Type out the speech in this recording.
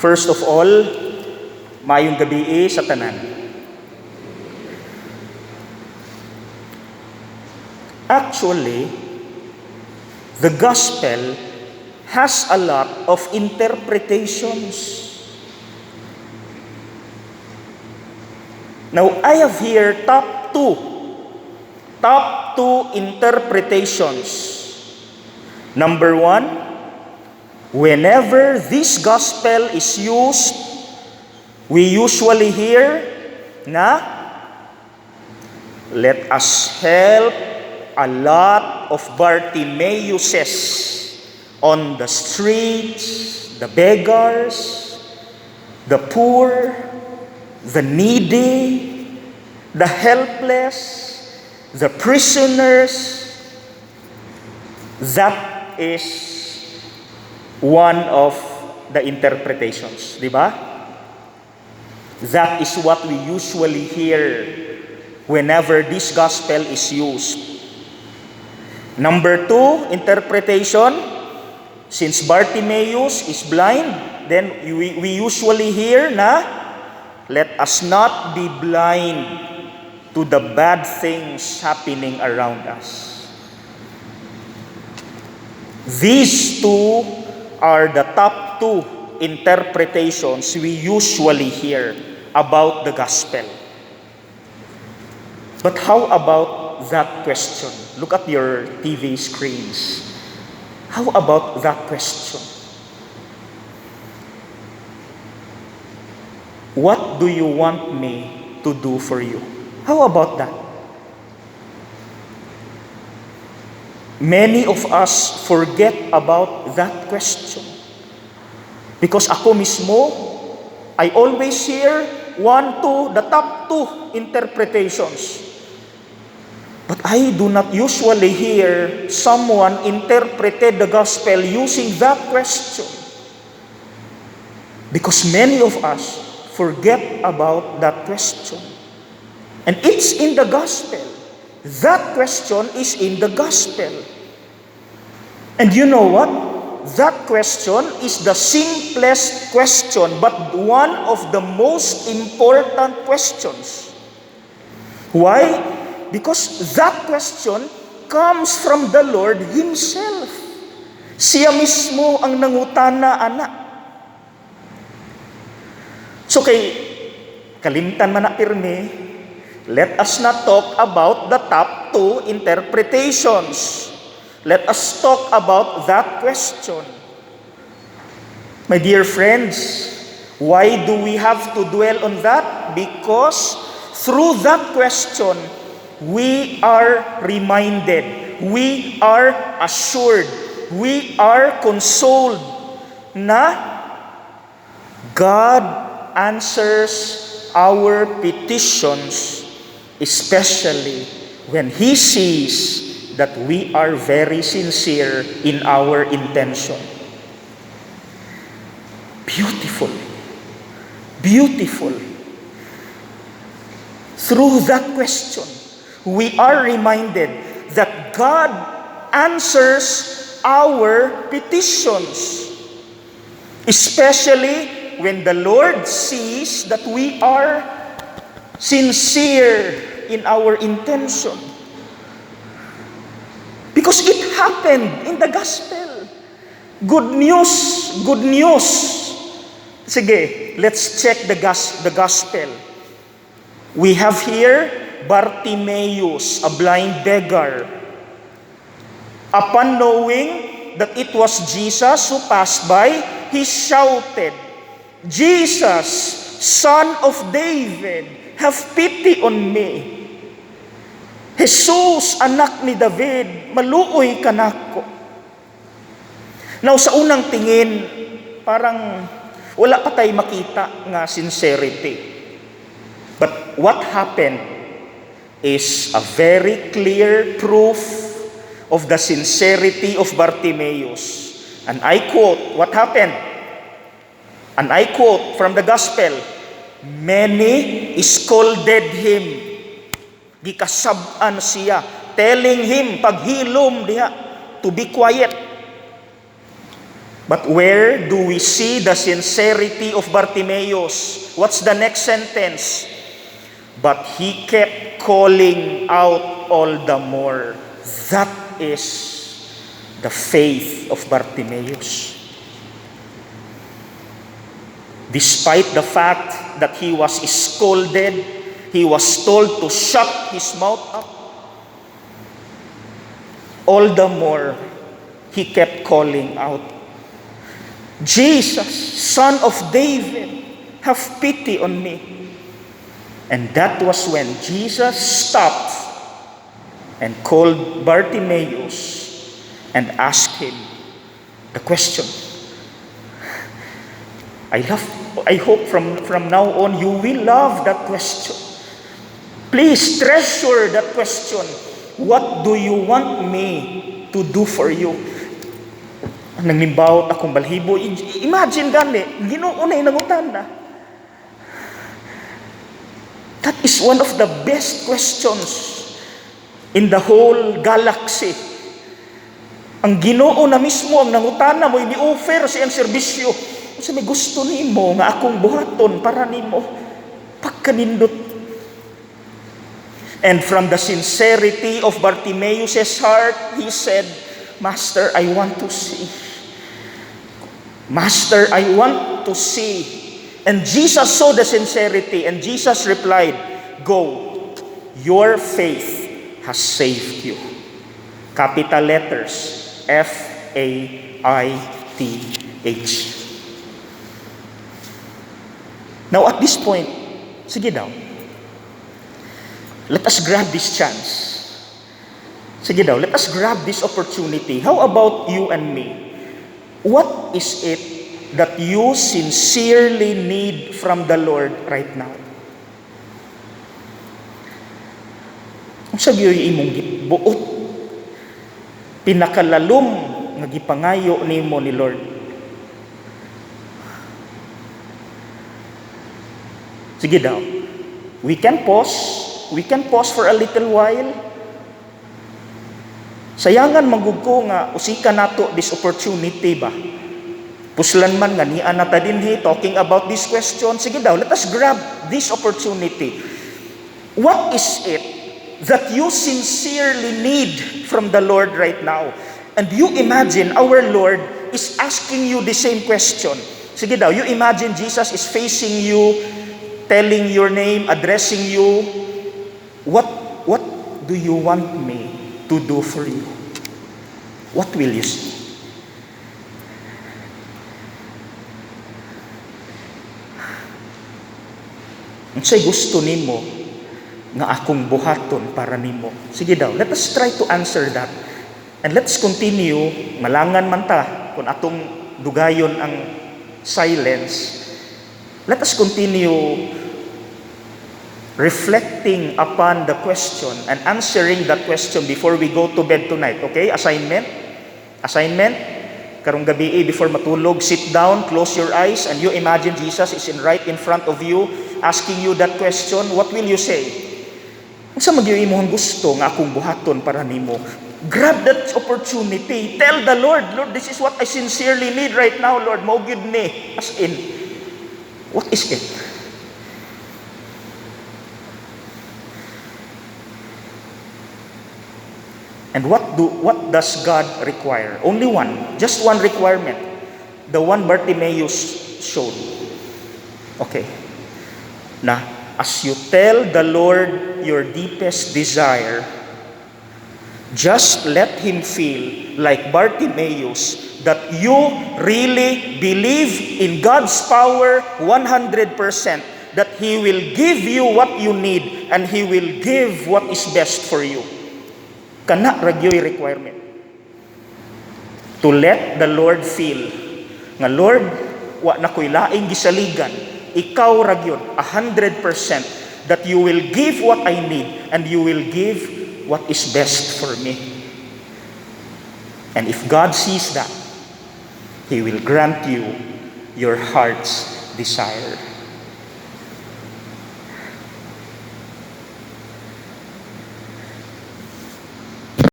First of all, maayong gabi sa tanan. Actually, the gospel has a lot of interpretations. Now, I have here top two interpretations. Number one, whenever this gospel is used, we usually hear na let us help a lot of Bartimaeuses on the streets, the beggars, the poor, the needy, the helpless, the prisoners. That is one of the interpretations, di ba? That is what we usually hear whenever this gospel is used. Number two interpretation, since Bartimaeus is blind, then we usually hear na let us not be blind to the bad things happening around us. These two are the top two interpretations we usually hear about the gospel. But how about that question? Look at your TV screens. How about that question? What do you want me to do for you? How about that? Many of us forget about that question. Because ako mismo, I always hear the top two interpretations. But I do not usually hear someone interpreted the gospel using that question. Because many of us forget about that question. And it's in the gospel. That question is in the gospel. And you know what? That question is the simplest question, but one of the most important questions. Why? Because that question comes from the Lord Himself. Siya mismo ang nangutana, anak. So kalimtan man na pirmi, let us not talk about the top two interpretations. Let us talk about that question. My dear friends, why do we have to dwell on that? Because through that question, we are reminded, we are assured, we are consoled na God answers our petitions, especially when He sees that we are very sincere in our intention. Beautiful. Beautiful. Through that question, we are reminded that God answers our petitions, especially when the Lord sees that we are sincere in our intention. Because it happened in the gospel. Good news, good news. Sige, let's check the gospel. We have here Bartimaeus, a blind beggar. Upon knowing that it was Jesus who passed by, he shouted, "Jesus, Son of David, have pity on me. Jesus, anak ni David, maluoy ka nako." Now, sa unang tingin, parang wala pa tayo makita nga sincerity. But what happened is a very clear proof of the sincerity of Bartimaeus. And I quote, what happened? And I quote from the gospel, "Many scolded him." Gikasab-an siya, telling him, paghilom diha, to be quiet. But where do we see the sincerity of Bartimaeus? What's the next sentence? But he kept calling out all the more. That is the faith of Bartimaeus. Despite the fact that he was scolded, he was told to shut his mouth up, all the more he kept calling out, Jesus, Son of David, have pity on me. And that was when Jesus stopped and called Bartimaeus and asked him the question. I hope from now on you will love that question. Please treasure that question. What do you want me to do for you? Nanglimbawt akong balhibo. Imagine gani, Ginoo na inangutan na. That is one of the best questions in the whole galaxy. Ang Ginoo na mismo ang nangutana mo, ini-offer sa iyang serbisyo. Kasi may gusto nimo nga akong buhaton para nimo pagkanindot. And from the sincerity of Bartimaeus' heart, he said, Master, I want to see. Master, I want to see. And Jesus saw the sincerity, and Jesus replied, Go, your faith has saved you. Capital letters, F-A-I-T-H. Now at this point, sige daw, let us grab this chance. Sige daw, let us grab this opportunity. How about you and me? What is it that you sincerely need from the Lord right now? Kung sa giyo'y imong buot, pinakalalom nga gipangayo nimo ni Lord. Sige daw, we can pause for a little while. Sayangan magugko nga usika nato this opportunity ba? Puslan man nga niya nata dinhi talking about this question. Sige daw, let us grab this opportunity. What is it that you sincerely need from the Lord right now? And you imagine our Lord is asking you the same question. Sige daw, you imagine Jesus is facing you, telling your name, addressing you. What do you want me to do for you? What will you say? Unsay gusto nimo nga akong buhaton para nimo? Sige daw, let us try to answer that. And let's continue, malangan man ta kung atong dugayon ang silence. Let us continue reflecting upon the question and answering that question before we go to bed tonight. Okay? Assignment? Karong gabi before matulog, sit down, close your eyes, and you imagine Jesus is right in front of you, asking you that question. What will you say? Unsa magyuy imong gusto nga akong buhaton para nimo? Grab that opportunity. Tell the Lord, Lord, this is what I sincerely need right now, Lord. Mo gyud ni. As in, what is it? And what does God require? Only one. Just one requirement. The one Bartimaeus showed. Okay. Now, as you tell the Lord your deepest desire, just let Him feel like Bartimaeus that you really believe in God's power 100%, that He will give you what you need and He will give what is best for you. Kana ragyo'y requirement. To let the Lord feel nga, Lord, wa na ko'y laing gisaligan, ikaw ragyod 100% that you will give what I need and you will give what is best for me. And if God sees that, He will grant you your heart's desire.